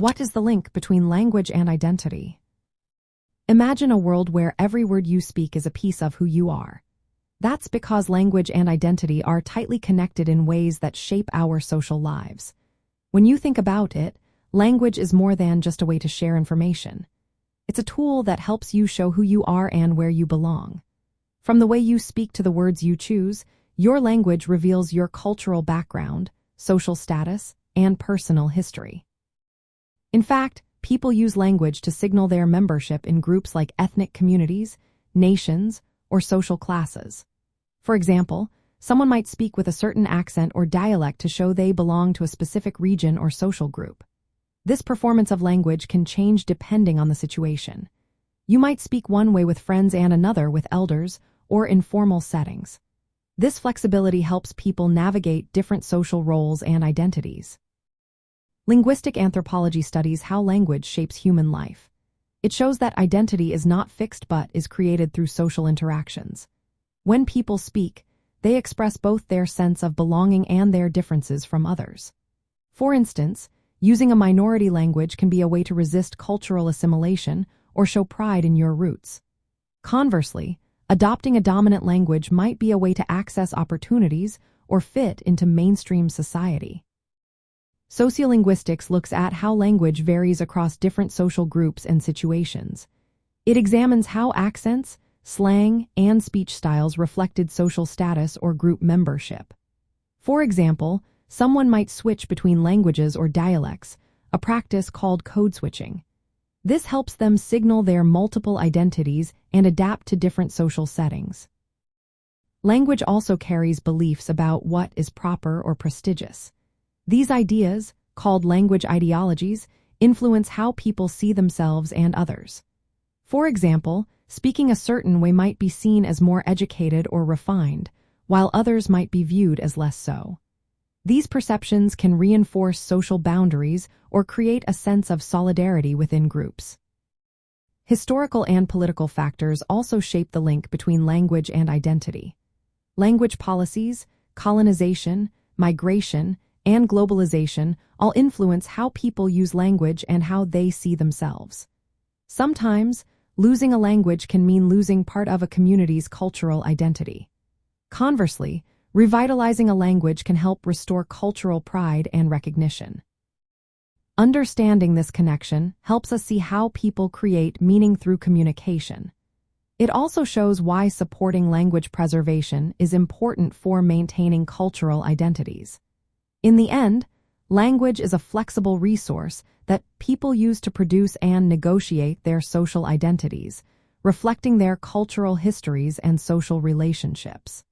What is the link between language and identity? Imagine a world where every word you speak is a piece of who you are. That's because language and identity are tightly connected in ways that shape our social lives. When you think about it, language is more than just a way to share information. It's a tool that helps you show who you are and where you belong. From the way you speak to the words you choose, your language reveals your cultural background, social status, and personal history. In fact, people use language to signal their membership in groups like ethnic communities, nations, or social classes. For example, someone might speak with a certain accent or dialect to show they belong to a specific region or social group. This performance of language can change depending on the situation. You might speak one way with friends and another with elders or in formal settings. This flexibility helps people navigate different social roles and identities. Linguistic anthropology studies how language shapes human life. It shows that identity is not fixed but is created through social interactions. When people speak, they express both their sense of belonging and their differences from others. For instance, using a minority language can be a way to resist cultural assimilation or show pride in your roots. Conversely, adopting a dominant language might be a way to access opportunities or fit into mainstream society. Sociolinguistics looks at how language varies across different social groups and situations. It examines how accents, slang, and speech styles reflected social status or group membership. For example, someone might switch between languages or dialects, a practice called code switching. This helps them signal their multiple identities and adapt to different social settings. Language also carries beliefs about what is proper or prestigious. These ideas, called language ideologies, influence how people see themselves and others. For example, speaking a certain way might be seen as more educated or refined, while others might be viewed as less so. These perceptions can reinforce social boundaries or create a sense of solidarity within groups. Historical and political factors also shape the link between language and identity. Language policies, colonization, migration, and globalization all influence how people use language and how they see themselves. Sometimes, losing a language can mean losing part of a community's cultural identity. Conversely, revitalizing a language can help restore cultural pride and recognition. Understanding this connection helps us see how people create meaning through communication. It also shows why supporting language preservation is important for maintaining cultural identities. In the end, language is a flexible resource that people use to produce and negotiate their social identities, reflecting their cultural histories and social relationships.